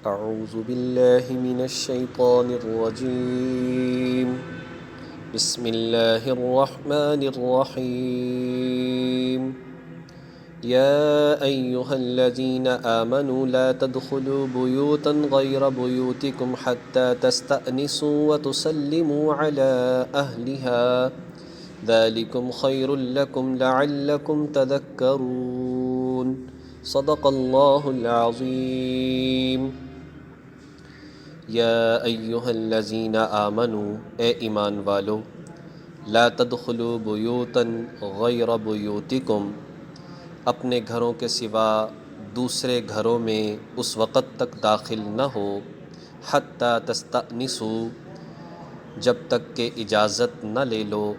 أعوذ بالله من الشيطان الرجيم بسم الله الرحمن الرحيم يا أيها الذين آمنوا لا تدخلوا بيوتا غير بيوتكم حتى تستأنسوا وتسلموا على أهلها ذلكم خير لكم لعلكم تذكرون صدق الله العظيم یا ایہا الذین آمنوا اے ایمان والو لا تدخلوا بیوتا غیر بیوتکم اپنے گھروں کے سوا دوسرے گھروں میں اس وقت تک داخل نہ ہو حتی تستأنسوا جب تک کہ اجازت نہ لے لو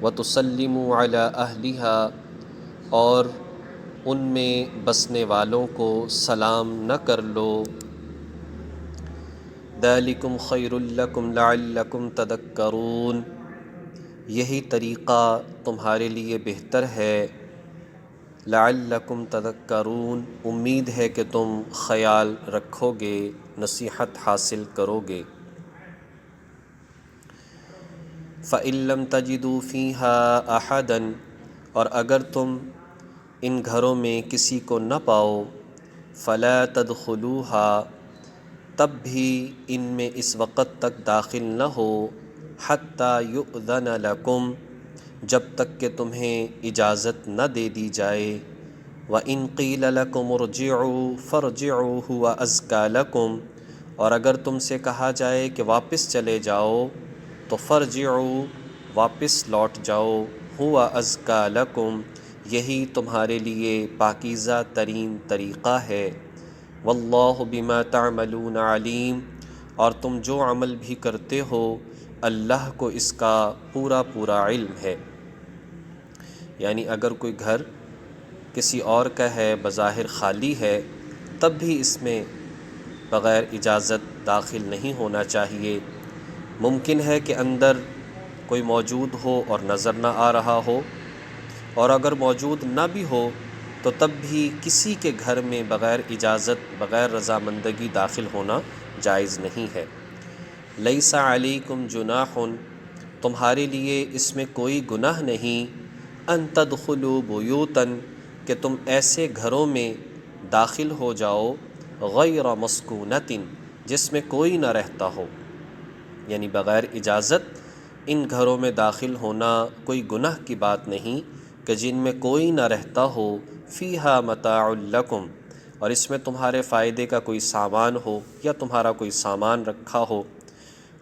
وتسلموا علی اہلہا اور ان میں بسنے والوں کو سلام نہ کر لو ذالکم خیر لکم لعلکم تذکرون یہی طریقہ تمہارے لیے بہتر ہے لعلکم تذکرون امید ہے کہ تم خیال رکھو گے نصیحت حاصل کرو گے فَإِن لَّمْ تَجِدُوا فِيهَا أَحَدًا اور اگر تم ان گھروں میں کسی کو نہ پاؤ فَلَا تَدْخُلُوهَا تب بھی ان میں اس وقت تک داخل نہ ہو حتیٰ یؤذن لکم جب تک کہ تمہیں اجازت نہ دے دی جائے وَإِن قِیلَ لَکُمُ ارْجِعُوا فَارْجِعُوا هُوَ أَزْکَىٰ لَکُمْ اور اگر تم سے کہا جائے کہ واپس چلے جاؤ تو فَارْجِعُوا واپس لوٹ جاؤ هُوَ أَزْکَىٰ لَکُمْ یہی تمہارے لیے پاکیزہ ترین طریقہ ہے واللہ بما تعملون علیم اور تم جو عمل بھی کرتے ہو اللہ کو اس کا پورا پورا علم ہے یعنی اگر کوئی گھر کسی اور کا ہے بظاہر خالی ہے تب بھی اس میں بغیر اجازت داخل نہیں ہونا چاہیے ممکن ہے کہ اندر کوئی موجود ہو اور نظر نہ آ رہا ہو اور اگر موجود نہ بھی ہو تو تب بھی کسی کے گھر میں بغیر اجازت بغیر رضامندگی داخل ہونا جائز نہیں ہے لیس علیکم جناح تمہارے لیے اس میں کوئی گناہ نہیں ان تدخلوا بیوتا کہ تم ایسے گھروں میں داخل ہو جاؤ غیر مسکونۃ جس میں کوئی نہ رہتا ہو یعنی بغیر اجازت ان گھروں میں داخل ہونا کوئی گناہ کی بات نہیں کہ جن میں کوئی نہ رہتا ہو فیہا متاع لکم اور اس میں تمہارے فائدے کا کوئی سامان ہو یا تمہارا کوئی سامان رکھا ہو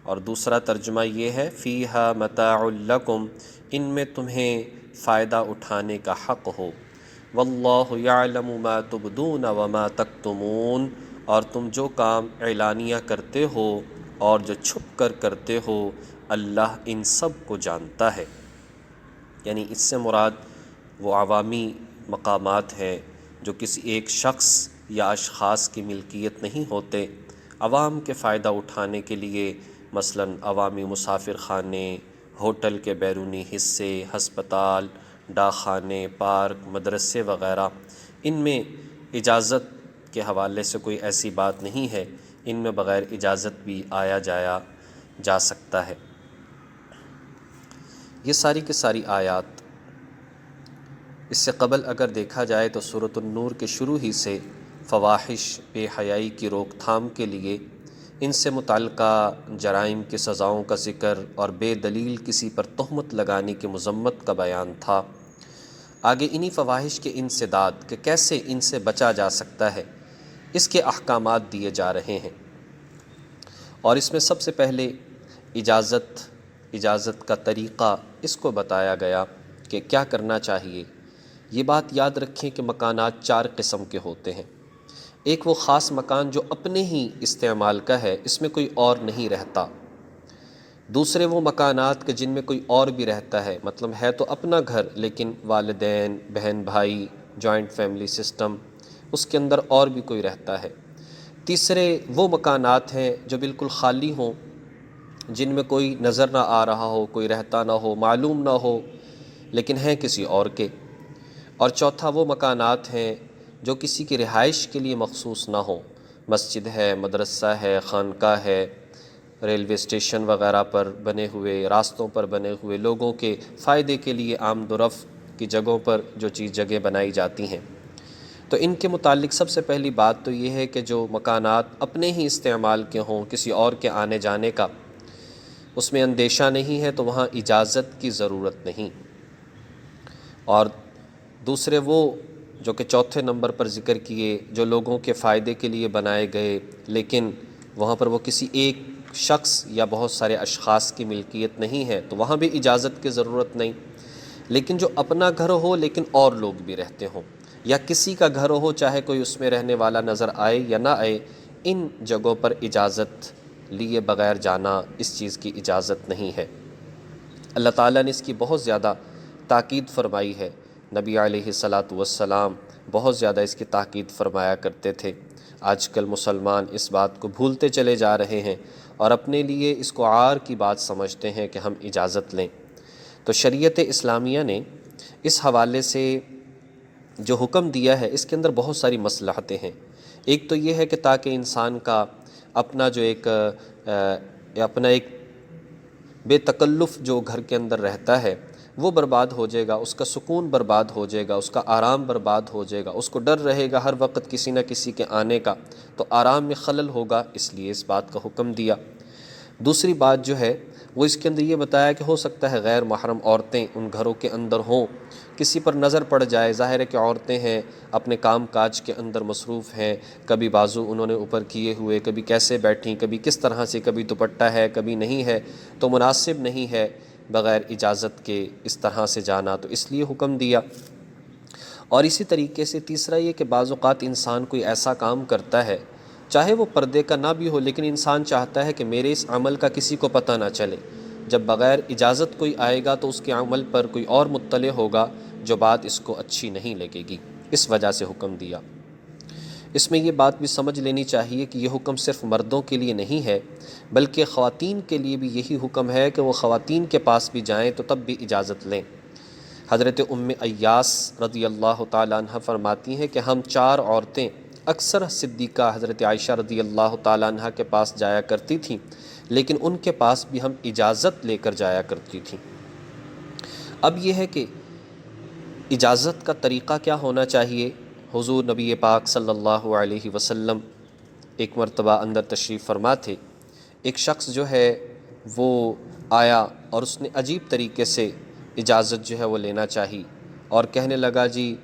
اور دوسرا ترجمہ یہ ہے فیہا متاع لکم ان میں تمہیں فائدہ اٹھانے کا حق ہو واللہ یعلم ما تبدون وما تکتمون اور تم جو کام اعلانیہ کرتے ہو اور جو چھپ کر کرتے ہو اللہ ان سب کو جانتا ہے یعنی اس سے مراد وہ عوامی مقامات ہیں جو کسی ایک شخص یا اشخاص کی ملکیت نہیں ہوتے عوام کے فائدہ اٹھانے کے لیے مثلا عوامی مسافر خانے ہوٹل کے بیرونی حصے ہسپتال ڈاک خانے پارک مدرسے وغیرہ ان میں اجازت کے حوالے سے کوئی ایسی بات نہیں ہے ان میں بغیر اجازت بھی آیا جایا جا سکتا ہے یہ ساری کی ساری آیات اس سے قبل اگر دیکھا جائے تو سورۃ النور کے شروع ہی سے فواحش بے حیائی کی روک تھام کے لیے ان سے متعلقہ جرائم کی سزاؤں کا ذکر اور بے دلیل کسی پر تہمت لگانے کی مذمت کا بیان تھا آگے انہی فواحش کے انسداد کہ کیسے ان سے بچا جا سکتا ہے اس کے احکامات دیے جا رہے ہیں اور اس میں سب سے پہلے اجازت کا طریقہ اس کو بتایا گیا کہ کیا کرنا چاہیے یہ بات یاد رکھیں کہ مکانات 4 قسم کے ہوتے ہیں ایک وہ خاص مکان جو اپنے ہی استعمال کا ہے اس میں کوئی اور نہیں رہتا دوسرے وہ مکانات کہ جن میں کوئی اور بھی رہتا ہے مطلب ہے تو اپنا گھر لیکن والدین بہن بھائی جوائنٹ فیملی سسٹم اس کے اندر اور بھی کوئی رہتا ہے تیسرے وہ مکانات ہیں جو بالکل خالی ہوں جن میں کوئی نظر نہ آ رہا ہو کوئی رہتا نہ ہو معلوم نہ ہو لیکن ہیں کسی اور کے اور چوتھا وہ مکانات ہیں جو کسی کی رہائش کے لیے مخصوص نہ ہوں مسجد ہے، مدرسہ ہے، خانقاہ ہے، ریلوے اسٹیشن وغیرہ پر بنے ہوئے، راستوں پر بنے ہوئے، لوگوں کے فائدے کے لیے آمد و رفت کی جگہوں پر جو جگہ بنائی جاتی ہیں، تو ان کے متعلق سب سے پہلی بات تو یہ ہے کہ جو مکانات اپنے ہی استعمال کے ہوں، کسی اور کے آنے جانے کا اس میں اندیشہ نہیں ہے، تو وہاں اجازت کی ضرورت نہیں۔ اور دوسرے وہ جو کہ چوتھے نمبر پر ذکر کیے، جو لوگوں کے فائدے کے لیے بنائے گئے لیکن وہاں پر وہ کسی ایک شخص یا بہت سارے اشخاص کی ملکیت نہیں ہے، تو وہاں بھی اجازت کی ضرورت نہیں۔ لیکن جو اپنا گھر ہو لیکن اور لوگ بھی رہتے ہوں، یا کسی کا گھر ہو چاہے کوئی اس میں رہنے والا نظر آئے یا نہ آئے، ان جگہوں پر اجازت لیے بغیر جانا، اس چیز کی اجازت نہیں ہے۔ اللہ تعالیٰ نے اس کی بہت زیادہ تاکید فرمائی ہے، نبی علیہ والسلام بہت زیادہ اس کی تاکید فرمایا کرتے تھے۔ آج کل مسلمان اس بات کو بھولتے چلے جا رہے ہیں اور اپنے لیے اس کو عار کی بات سمجھتے ہیں کہ ہم اجازت لیں۔ تو شریعت اسلامیہ نے اس حوالے سے جو حکم دیا ہے، اس کے اندر بہت ساری مصلحتیں ہیں۔ ایک تو یہ ہے کہ تاکہ انسان کا اپنا جو اپنا ایک بے تکلف جو گھر کے اندر رہتا ہے وہ برباد ہو جائے گا، اس کا سکون برباد ہو جائے گا، اس کا آرام برباد ہو جائے گا، اس کو ڈر رہے گا ہر وقت کسی نہ کسی کے آنے کا، تو آرام میں خلل ہوگا، اس لیے اس بات کا حکم دیا۔ دوسری بات جو ہے وہ اس کے اندر یہ بتایا کہ ہو سکتا ہے غیر محرم عورتیں ان گھروں کے اندر ہوں، کسی پر نظر پڑ جائے، ظاہر ہے کہ عورتیں ہیں، اپنے کام کاج کے اندر مصروف ہیں، کبھی بازو انہوں نے اوپر کیے ہوئے، کبھی کیسے بیٹھیں، کبھی کس طرح سے، کبھی دوپٹہ ہے کبھی نہیں ہے، تو مناسب نہیں ہے بغیر اجازت کے اس طرح سے جانا، تو اس لیے حکم دیا۔ اور اسی طریقے سے تیسرا یہ کہ بعض اوقات انسان کوئی ایسا کام کرتا ہے، چاہے وہ پردے کا نہ بھی ہو، لیکن انسان چاہتا ہے کہ میرے اس عمل کا کسی کو پتہ نہ چلے۔ جب بغیر اجازت کوئی آئے گا تو اس کے عمل پر کوئی اور مطلع ہوگا جو بات اس کو اچھی نہیں لگے گی، اس وجہ سے حکم دیا۔ اس میں یہ بات بھی سمجھ لینی چاہیے کہ یہ حکم صرف مردوں کے لیے نہیں ہے، بلکہ خواتین کے لیے بھی یہی حکم ہے کہ وہ خواتین کے پاس بھی جائیں تو تب بھی اجازت لیں۔ حضرت ام ایاس رضی اللہ تعالیٰ عنہ فرماتی ہیں کہ ہم 4 عورتیں اکثر صدیقہ حضرت عائشہ رضی اللہ تعالیٰ عنہ کے پاس جایا کرتی تھیں، لیکن ان کے پاس بھی ہم اجازت لے کر جایا کرتی تھیں۔ اب یہ ہے کہ اجازت کا طریقہ کیا ہونا چاہیے۔ حضور نبی پاک صلی اللہ علیہ وسلم ایک مرتبہ اندر تشریف فرما تھے، ایک شخص جو ہے وہ آیا اور اس نے عجیب طریقے سے اجازت جو ہے وہ لینا چاہی اور کہنے لگا جی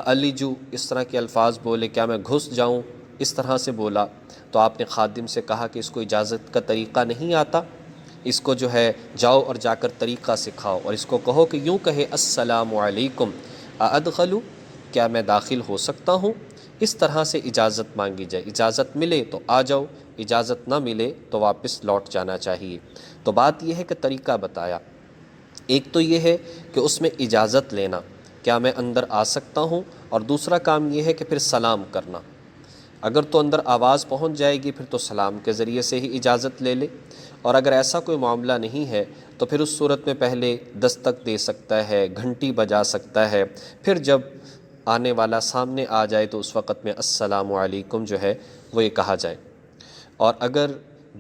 علی جو، اس طرح کے الفاظ بولے، کیا میں گھس جاؤں، اس طرح سے بولا۔ تو آپ نے خادم سے کہا کہ اس کو اجازت کا طریقہ نہیں آتا، اس کو جو ہے جاؤ اور جا کر طریقہ سکھاؤ اور اس کو کہو کہ یوں کہے السلام علیکم ادخلو، کیا میں داخل ہو سکتا ہوں، اس طرح سے اجازت مانگی جائے، اجازت ملے تو آ جاؤ، اجازت نہ ملے تو واپس لوٹ جانا چاہیے۔ تو بات یہ ہے کہ طریقہ بتایا، ایک تو یہ ہے کہ اس میں اجازت لینا، کیا میں اندر آ سکتا ہوں، اور دوسرا کام یہ ہے کہ پھر سلام کرنا، اگر تو اندر آواز پہنچ جائے گی پھر تو سلام کے ذریعے سے ہی اجازت لے لے، اور اگر ایسا کوئی معاملہ نہیں ہے تو پھر اس صورت میں پہلے دستک دے سکتا ہے، گھنٹی بجا سکتا ہے، پھر جب آنے والا سامنے آ جائے تو اس وقت میں السلام علیکم جو ہے وہ یہ کہا جائے۔ اور اگر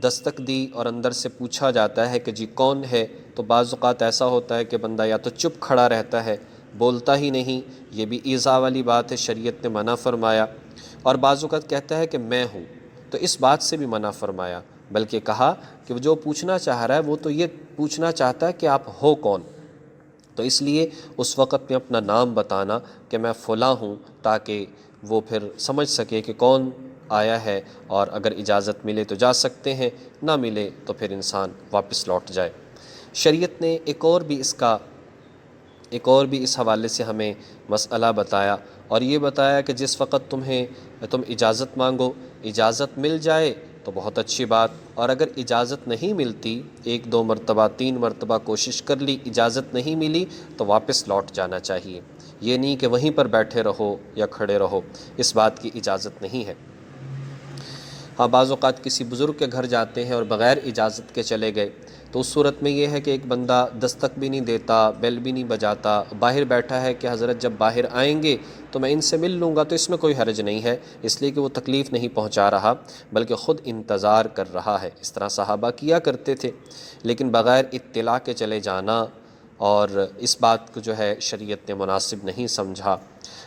دستک دی اور اندر سے پوچھا جاتا ہے کہ جی کون ہے، تو بعض اوقات ایسا ہوتا ہے کہ بندہ یا تو چپ کھڑا رہتا ہے، بولتا ہی نہیں، یہ بھی ایذا والی بات ہے، شریعت نے منع فرمایا، اور بعض اوقات کہتا ہے کہ میں ہوں، تو اس بات سے بھی منع فرمایا، بلکہ کہا کہ جو پوچھنا چاہ رہا ہے وہ تو یہ پوچھنا چاہتا ہے کہ آپ ہو کون، تو اس لیے اس وقت میں اپنا نام بتانا کہ میں فلاں ہوں، تاکہ وہ پھر سمجھ سکے کہ کون آیا ہے، اور اگر اجازت ملے تو جا سکتے ہیں، نہ ملے تو پھر انسان واپس لوٹ جائے۔ شریعت نے ایک اور بھی اس حوالے سے ہمیں مسئلہ بتایا، اور یہ بتایا کہ جس وقت تم اجازت مانگو، اجازت مل جائے تو بہت اچھی بات، اور اگر اجازت نہیں ملتی، 1 2 مرتبہ 3 مرتبہ کوشش کر لی، اجازت نہیں ملی تو واپس لوٹ جانا چاہیے، یہ نہیں کہ وہیں پر بیٹھے رہو یا کھڑے رہو، اس بات کی اجازت نہیں ہے۔ ہاں بعض اوقات کسی بزرگ کے گھر جاتے ہیں اور بغیر اجازت کے چلے گئے تو اس صورت میں یہ ہے کہ ایک بندہ دستک بھی نہیں دیتا، بیل بھی نہیں بجاتا، باہر بیٹھا ہے کہ حضرت جب باہر آئیں گے تو میں ان سے مل لوں گا، تو اس میں کوئی حرج نہیں ہے، اس لیے کہ وہ تکلیف نہیں پہنچا رہا بلکہ خود انتظار کر رہا ہے۔ اس طرح صحابہ کیا کرتے تھے، لیکن بغیر اطلاع کے چلے جانا اور اس بات کو جو ہے شریعت نے مناسب نہیں سمجھا۔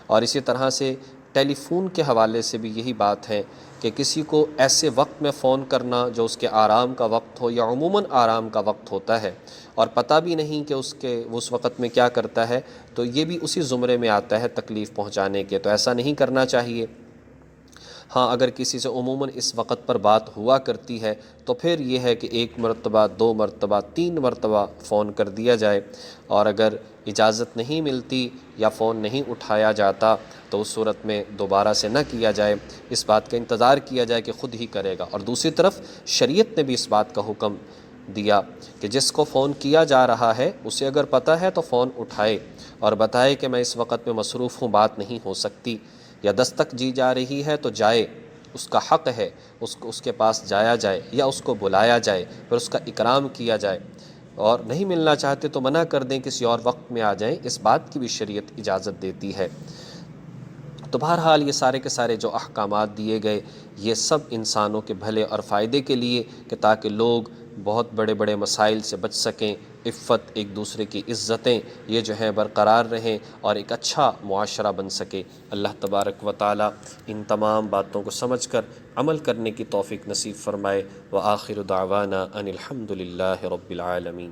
اور اسی طرح سے ٹیلی فون کے حوالے سے بھی یہی بات ہے کہ کسی کو ایسے وقت میں فون کرنا جو اس کے آرام کا وقت ہو یا عموماً آرام کا وقت ہوتا ہے اور پتہ بھی نہیں کہ اس وقت میں کیا کرتا ہے، تو یہ بھی اسی زمرے میں آتا ہے تکلیف پہنچانے کے، تو ایسا نہیں کرنا چاہیے۔ ہاں اگر کسی سے عموماً اس وقت پر بات ہوا کرتی ہے تو پھر یہ ہے کہ 1 مرتبہ 2 مرتبہ 3 مرتبہ فون کر دیا جائے، اور اگر اجازت نہیں ملتی یا فون نہیں اٹھایا جاتا تو اس صورت میں دوبارہ سے نہ کیا جائے، اس بات کا انتظار کیا جائے کہ خود ہی کرے گا۔ اور دوسری طرف شریعت نے بھی اس بات کا حکم دیا کہ جس کو فون کیا جا رہا ہے اسے اگر پتہ ہے تو فون اٹھائے اور بتائے کہ میں اس وقت میں مصروف ہوں، بات نہیں ہو سکتی، یا دستک دی جا رہی ہے تو جائے، اس کا حق ہے، اس کے پاس جایا جائے یا اس کو بلایا جائے، پھر اس کا اکرام کیا جائے، اور نہیں ملنا چاہتے تو منع کر دیں، کسی اور وقت میں آ جائیں، اس بات کی بھی شریعت اجازت دیتی ہے۔ تو بہرحال یہ سارے کے سارے جو احکامات دیے گئے یہ سب انسانوں کے بھلے اور فائدے کے لیے، کہ تاکہ لوگ بہت بڑے بڑے مسائل سے بچ سکیں، عفت، ایک دوسرے کی عزتیں یہ جو ہیں برقرار رہیں اور ایک اچھا معاشرہ بن سکے۔ اللہ تبارک و تعالی ان تمام باتوں کو سمجھ کر عمل کرنے کی توفیق نصیب فرمائے۔ وآخر دعوانا ان الحمد للہ رب العالمین۔